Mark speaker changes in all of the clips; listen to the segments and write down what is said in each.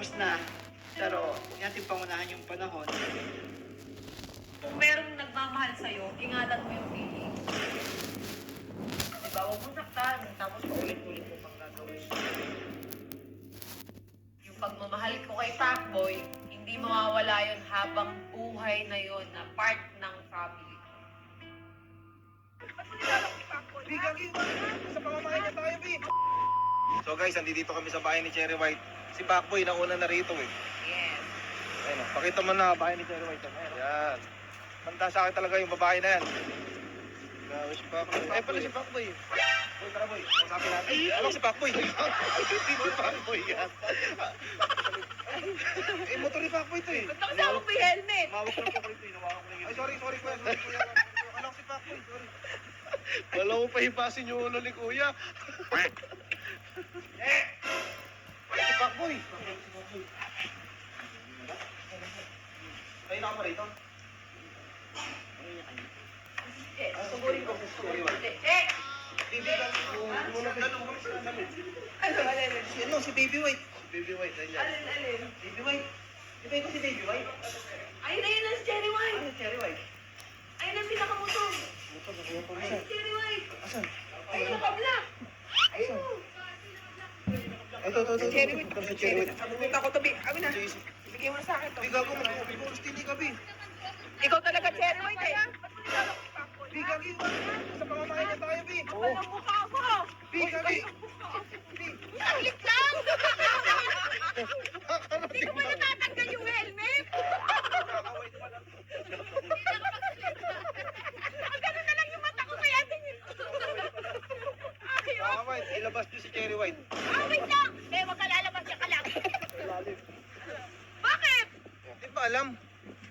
Speaker 1: tapos na. Pero, hindi natin pangunahan yung panahon.
Speaker 2: Kung merong nagmamahal sa'yo, ingatan mo yung feeling. Diba, huwag mo saktan, tapos paulit-ulit mo pang gagawin. Yung pagmamahal ko kay Pacboy, hindi mawawala yun habang buhay na yun na part ng family.
Speaker 3: Sa pamamahay niya tayo, B. So guys, nandito kami sa bahay ni Cherry White. Si Pacboy, nauna na rito eh.
Speaker 2: Yes.
Speaker 3: Ayun, pakita mo na bahay ni Cherry White. Ayan. Manda sa akin talaga yung babae na yan. Grabe si Pacboy. Eh, pala si Pacboy. Boy, tara boy. Kausapin natin. Ano si Pacboy? Ay, hindi si Pacboy yan. Eh, motor ni Pacboy to eh.
Speaker 2: Ba't nakasama mo yung helmet?
Speaker 3: Mawak lang po rito. Inawakan ko lang yun. Ay, sorry kuya. Sorry kuya. Akala ko si Pacboy. Sorry.
Speaker 4: Wala mo pa hipasin yung ulo ni kuya.
Speaker 3: Si Pacboy. Kayo na ka pa rito?
Speaker 2: Eh, sugurin ko. Eh!
Speaker 3: Si Baby White.
Speaker 4: Baby White, ganyan.
Speaker 2: Alin?
Speaker 3: Baby White. Di ba ito si Baby White?
Speaker 2: Ayun na yun ang si Cherry White.
Speaker 3: Ano si Cherry White?
Speaker 2: Ayun ang pinakamotor. Ayun si Cherry White.
Speaker 3: Asan?
Speaker 2: Ayun naka-black. Ayun.
Speaker 3: Ito.
Speaker 2: Cherry White.
Speaker 3: Ito si Cherry White.
Speaker 2: Sabutin ako to, Abi na. Bigyan mo na sa akin to.
Speaker 3: Bigago mo. Gusto hindi ka, Bi.
Speaker 2: Ikaw talaga Cherry White eh.
Speaker 3: Bigago. Sa pamamahay niya tayo, Bi.
Speaker 2: Walang mukha mo.
Speaker 3: Bi.
Speaker 2: Saglit lang. Hindi ko pa natatanggal yung helmet. Ganun na lang yung mata ko kaya tingin. Ayun.
Speaker 3: Ah, White. Ilabas niyo si Cherry White.
Speaker 2: Wait lang. Eh, wag ka lalabas ka lang. Bakit?
Speaker 3: Di ba alam?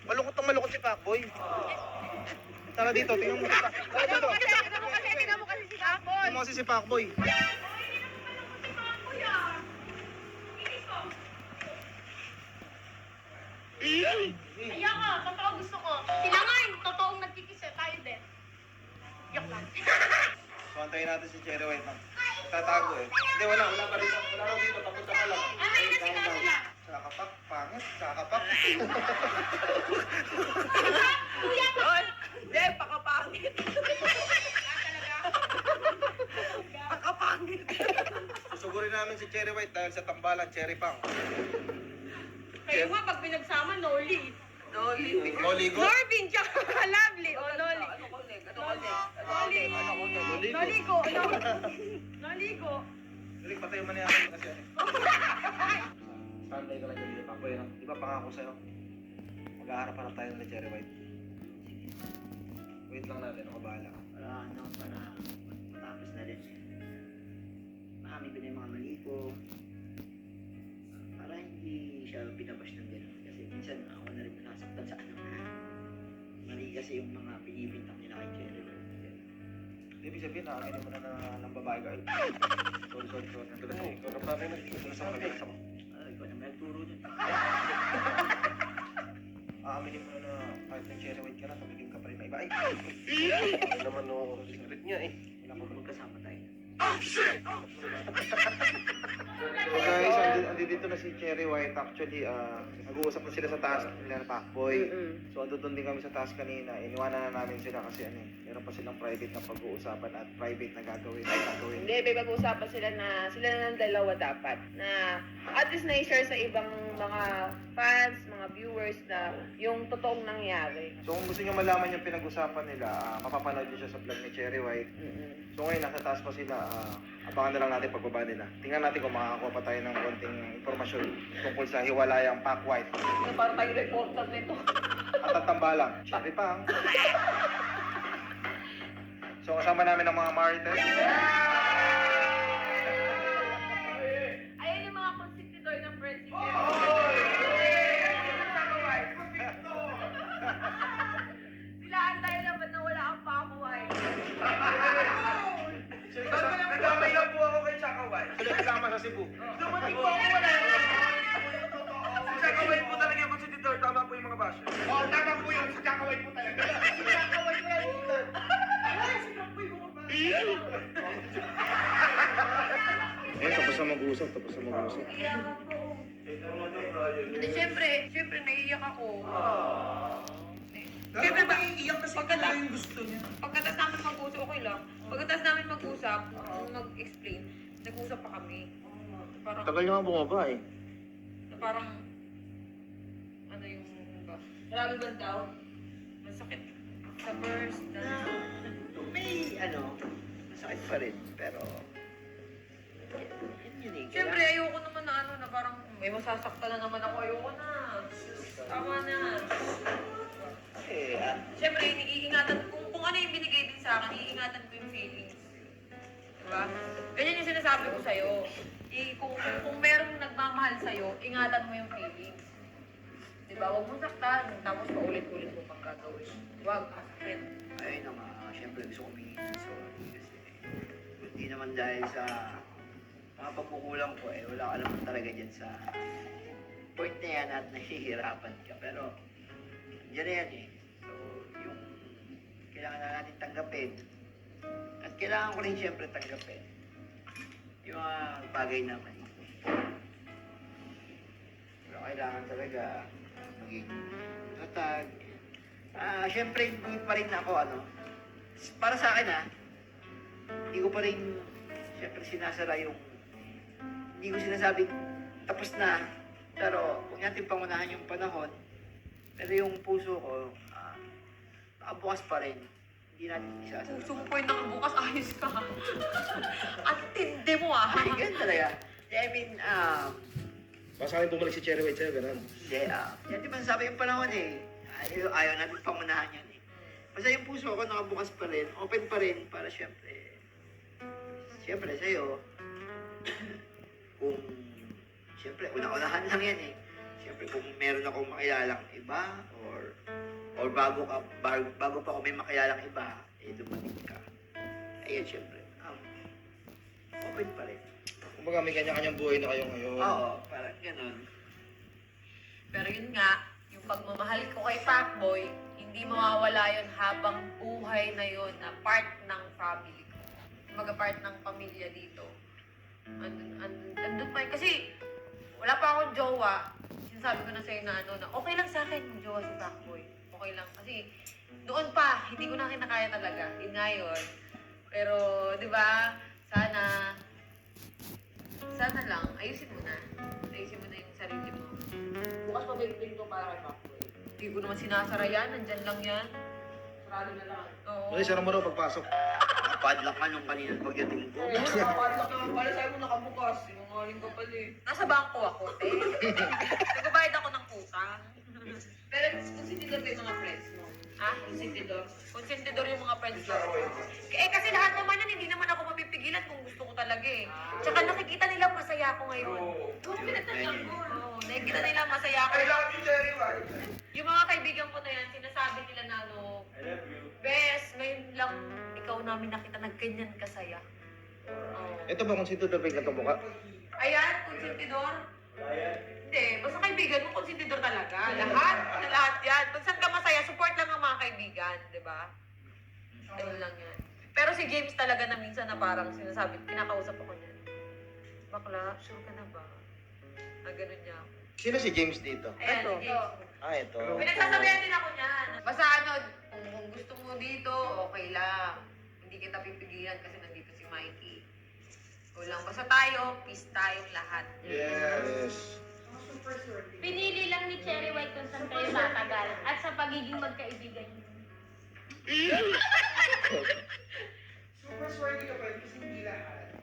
Speaker 3: Malungkot si Pacboy. Tara dito, tingnan mo.
Speaker 2: Tingnan mo kasi si Apple.
Speaker 3: Tingnan mo kasi si Pacboy.
Speaker 2: Ayaw ka, totoo gusto ko. Sila nga yung totoong nagkikisa, tayo din. Yok lang.
Speaker 3: So, antayin natin si Cherry White na. Tatago eh. Hindi, wala pa dito. Wala lang dito, papunta ka lang.
Speaker 2: Ay, nasika sila.
Speaker 3: Kakapak, pangit, kakapak.
Speaker 2: Kuya ko! Hindi, pakapangit. Pakapangit.
Speaker 3: Susugurin namin si Cherry White dahil sa tambalan, Cherry Pang.
Speaker 2: Kayo nga, pag pinagsama, Noli. Noli.
Speaker 3: Noligo?
Speaker 2: Norvin, tsaka Lovely. O, Noli. Noligo. Noligo.
Speaker 3: Dali, patay mo na yan kasi ano. Standay ka lang dyan, Pacboy. Di ba pangako sa'yo? Mag-aharap-harap tayo nila Cherry White. Wait lang natin, ako bahala ka.
Speaker 1: Para matapos na rin. Maamin ko na yung mga mali ko. Para hindi siya binabash ng gano'n. Kasi minsan ako na rin nasaktan sa ano. Mali kasi yung mga pinibintang nila kay Cherry.
Speaker 3: Ibig sabihin, nakakinin mo na ng babae ka. Sorry. Nandun na
Speaker 4: Ikaw na parang
Speaker 3: Nandun sa mga ako.
Speaker 1: Ikaw na may turo niya.
Speaker 3: Aaminin mo na kahit ng Cherry White ka na, tumigil ka pa rin na iba. Ay!
Speaker 4: Ano naman no, secret niya eh.
Speaker 1: Wala ko magkasama tayo.
Speaker 3: So guys, andito na si Cherry White. Actually, nag-uusap na sila sa taas nila na Pacboy. So andun din kami sa taas kanina. Iniwanan na namin sila kasi meron pa silang private na pag-uusapan at private na gagawin.
Speaker 2: Hindi, may pag-uusapan sila ng dalawa dapat. Na at least na-share sa ibang mga fans, mga viewers na yung totoong nangyari.
Speaker 3: So kung gusto nyo malaman yung pinag-usapan nila, mapapanood nyo siya sa vlog ni Cherry White. So ngayon, nasa taas pa sila. Abangan na lang natin pagbaba nila. Tingnan natin kung makakakuha pa tayo ng konting impormasyon tungkol sa hiwalayang Pac White
Speaker 2: Na parang tayo reporter nito.
Speaker 3: at ang tambalang Cherry Pang. So kasama namin ang mga Marites.
Speaker 2: Ayan yung mga konsistidor ng president. Sila antay naman na wala ang pakuhay.
Speaker 3: Nagkamay lang po ako kay Chakaway. Sila kasama sa Cebu.
Speaker 2: Dumating po ako wala.
Speaker 3: Chakaway po talaga yung konstitutor. Tama po yung mga basyo.
Speaker 4: Oh, tama po yun. Si Chakaway po talaga. Si Chakaway po talaga.
Speaker 3: Eh, tapos na mag-usap.
Speaker 2: Kailangan po. Hindi, syempre, naiiyak ako.
Speaker 4: Pero
Speaker 2: Siyempre
Speaker 4: ba iiyak kasi
Speaker 2: pagkata-
Speaker 4: yung gusto niya?
Speaker 2: Pagkatapos namin mag-usap, okay lang. Pagkatapos namin mag-usap, mag-explain, nag-usap pa kami. Parang,
Speaker 3: Tagal nyo nga bumaba eh.
Speaker 2: parang, ano yung ba? Marami ba daw? Masakit sa first,
Speaker 1: May masakit pa rin, pero yun eh.
Speaker 2: Siyempre, ayoko naman na na parang may masasaktan na naman ako. Ayoko na. Tama na. Siyempre, iingatan, kung ano yung binigay din sa akin, iingatan ko yung feelings. Diba? Ganyan yung sinasabi ko sa'yo. Kung merong nagmamahal sa'yo, ingatan mo yung feelings. Diba? Huwag mong saktan, tapos paulit-ulit mo pang gagawin. Huwag, sakit.
Speaker 1: Ayun na nga, syempre gusto ko humingi ng sorry kasi hindi naman dahil sa mga pagkukulang ko wala ka naman talaga dyan sa point na yan at nahihirapan ka. Pero, dyan na yan eh. So, yung kailangan na natin tanggapin at kailangan ko rin syempre tanggapin yung mga bagay na mali. Pero kailangan talaga maging tatag. Syempre, hindi pa rin ako, para sa akin, hindi ko pa rin, syempre, sinasara yung, hindi ko sinasabing tapos na, pero huwag natin pangunahan yung panahon, pero yung puso ko, nakabukas pa rin, hindi natin isasara.
Speaker 2: Puso mo po yung nakabukas, ayos ka. Ang tindi mo
Speaker 1: Ay, ganun talaga. I mean,
Speaker 3: Basta kami bumalik si Cherry White sa'yo, ganun.
Speaker 1: hindi, yan di ba sabi yung panahon ayaw natin pangunahan yan Basta yung puso ko nakabukas pa rin, open pa rin para syempre sa'yo, kung syempre una-unahan lang yan Syempre kung meron akong makilalang iba or bago pa ako may makilalang iba, dumating ka. Ayun syempre, open pa rin.
Speaker 3: Kumbaga may kanya-kanyang buhay na kayo ngayon.
Speaker 1: Oo, parang ganun.
Speaker 2: Pero yun nga, yung pagmamahal ko kay Pacboy, hindi mawawala yun habang buhay na yun na part ng family ko. Kumbaga part ng pamilya dito. Andun pa yun. Kasi wala pa akong jowa. Sinasabi ko na sa'yo na na okay lang sa akin yung jowa si Pacboy. Okay lang. Kasi noon pa, hindi ko na kinakaya talaga. Yun nga yun. Pero, di ba, sana lang, ayusin mo na. Ayusin mo na yung sarili mo. Bukas pabalik ko para kay Pacboy. Hindi ko naman sinasara yan, nandyan lang yan. Sarado na lang. Oo.
Speaker 3: Mali, sara mo raw pagpasok.
Speaker 1: Padlock ka nung kanina pagdating ko.
Speaker 2: Ayun, nakapadlock naman pala sa'yo mo nakabukas. Sinungaling ka pala eh. Nasa bangko ako, te. Nagbabayad ako ng utang. Pero konsentidor ba yung mga friends mo? Ha? Konsentidor? Konsentidor yung mga friends mo. Kasi lahat naman yan, hindi naman ako mapipigilan kung gusto ko talaga Tsaka nakikita nila masaya ako ngayon. Oo, nakikita nila masaya ako.
Speaker 4: I love you, Cherry White.
Speaker 2: Yung mga kaibigan ko na yan, sinasabi nila na
Speaker 4: I love you.
Speaker 2: Bes, ngayon lang ikaw namin nakita na ganyan kasaya. Oo.
Speaker 3: Ito ba kung sino Tubig na tumukha?
Speaker 2: Ayan, konsentidor. Hindi, basta kaibigan mo, konsentidor talaga. Lahat yan. Kung saan ka masaya, support lang ang mga kaibigan, di ba? Ayun lang yan. Pero si James talaga na minsan na parang sinasabi, kinakausap ako niya. Bakla, sure ka na ba? Ganun niya.
Speaker 3: Sino si James dito?
Speaker 2: Ayan, si James.
Speaker 3: Ito.
Speaker 2: Pinagsasabihan din ako niyan. Basta kung gusto mo dito, okay lang. Hindi kita pipigilan kasi nandito si Mikey. Lang. Basta tayo, peace tayong lahat.
Speaker 3: Yes.
Speaker 5: Pinili lang ni Cherry White kung saan kayo tatagal at sa pagiging magkaibigan niyo.
Speaker 4: Super swordy ka pa rin kasi hindi lahat.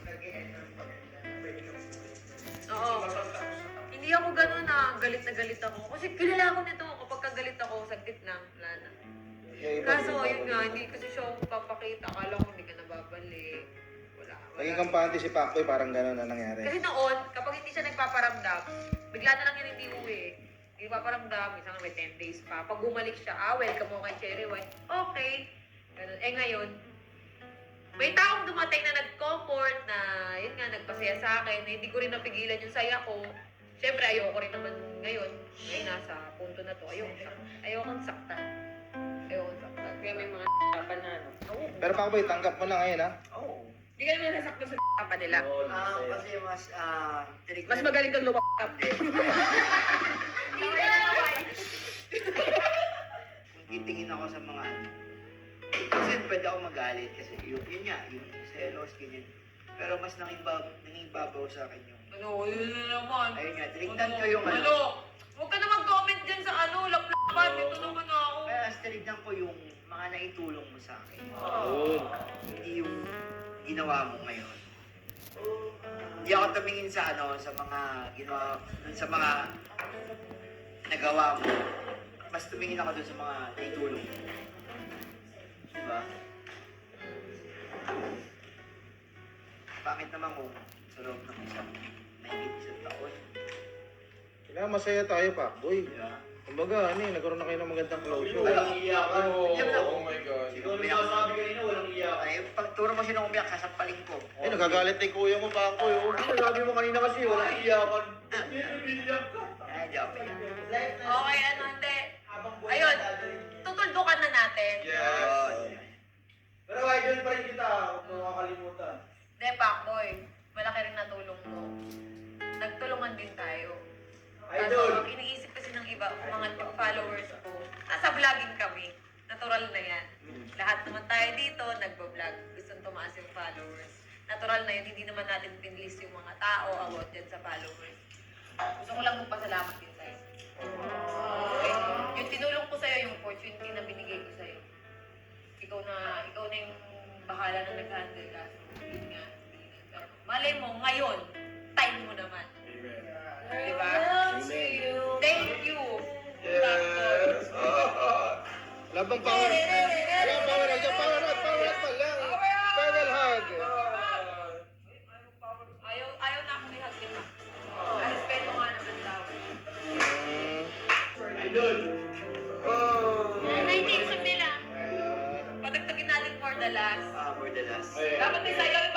Speaker 4: Nag-e-end ng pagkakita.
Speaker 2: Oo. Hindi ako ganun galit na galit ako. Kasi kilala ko nito, kapag kagalit ako, saglit lang, wala na. Kaso, yun nga, hindi kasi siya papakita. Akala ko hindi ka nababalik. Wala.
Speaker 3: Naging kampante si Pacboy, parang gano'n na nangyari.
Speaker 2: Kasi noon, kapag hindi siya nagpaparamdam, bigla na lang yun hindi uwi. Hindi paparamdam, isang may 10 days pa. Pag bumalik siya, welcome mo kay Cherry White. Okay. Ganun. Ngayon, may taong dumating na nag-comfort na, yun nga, nagpasaya sa akin, na hindi ko rin napigilan yung saya ko. Siyempre, ayoko rin naman ngayon, nasa punto na to, ayokong saktan. Kaya may mga kapan na, Oo.
Speaker 3: Pero Pacboy, tanggap mo na ngayon, ha?
Speaker 1: Oo.
Speaker 2: Hindi ka naman nasaktan sa kapan nila.
Speaker 1: Kasi mas,
Speaker 2: Mas magaling kang lumapap.
Speaker 1: pwede ako magalit kasi yun nga, yung selos, ganyan. Pero mas nangingibabaw sa akin yung,
Speaker 2: Ano, yun na naman.
Speaker 1: ayun nga, tinignan ko yung
Speaker 2: Ano? Huwag ka na mag-comment dyan sa ano, laplapan. Ito naman ako.
Speaker 1: Kaya tinignan ko yung mga naitulong mo sa akin.
Speaker 3: Yun.
Speaker 1: Hindi yung ginawa mo ngayon. Hindi ako tumingin sa ano, sa mga ginawa, dun sa mga nagawa mo. Mas tumingin ako dun sa mga naitulong mo. Diba? Pangit naman kung sa loob ng isang taon.
Speaker 3: Kailangan masaya tayo, Pakboy.
Speaker 1: Diba?
Speaker 3: Kumbaga, nagkaroon na kayo ng magandang closure.
Speaker 1: Walang iyakan.
Speaker 3: Oh my God.
Speaker 1: Siguro sabi kanina, walang iyakan. Ay, pag turo mo siya ng umiyak, sasampalin ko.
Speaker 3: Nagagalit na yung kuya mo, Pakboy.
Speaker 1: Sabi mo kanina kasi, walang iyakan. Ay, joke yan.
Speaker 2: Okay, ano, hindi. Ayun, tutuldukan na natin.
Speaker 1: Yun.
Speaker 3: Pero idol pa rin kita, huwag mo makakalimutan.
Speaker 2: Hindi, Pakboy. Malaki rin natulong mo. Nagtulungan din tayo. Kaso, ang iniisip kasi ng iba, kung mga followers ko, nasa vlogging kami. Natural na yan. Lahat naman tayo dito, nagbo-vlog. Gustong tumaas yung followers. Natural na yun, hindi naman natin pinlist yung mga tao about dyan sa followers. Gusto ko lang magpasalamat din sa'yo. Okay? Yung tinulong ko sa'yo, yung opportunity na binigay ko sa'yo. Ikaw na yung bahala na nag-handle ka. Yun nga. Pero malay mo, ngayon, time mo naman. Diba? Thank you.
Speaker 3: Yes! Labang power. Ayan, power hug. Power hug pa lang. Power hug.
Speaker 2: Ayaw na ako may hug kita. Respeto nga naman daw.
Speaker 5: Naintindihan nila.
Speaker 2: Patagtagin natin for the last.
Speaker 1: For the last.
Speaker 2: Dapat may sayaw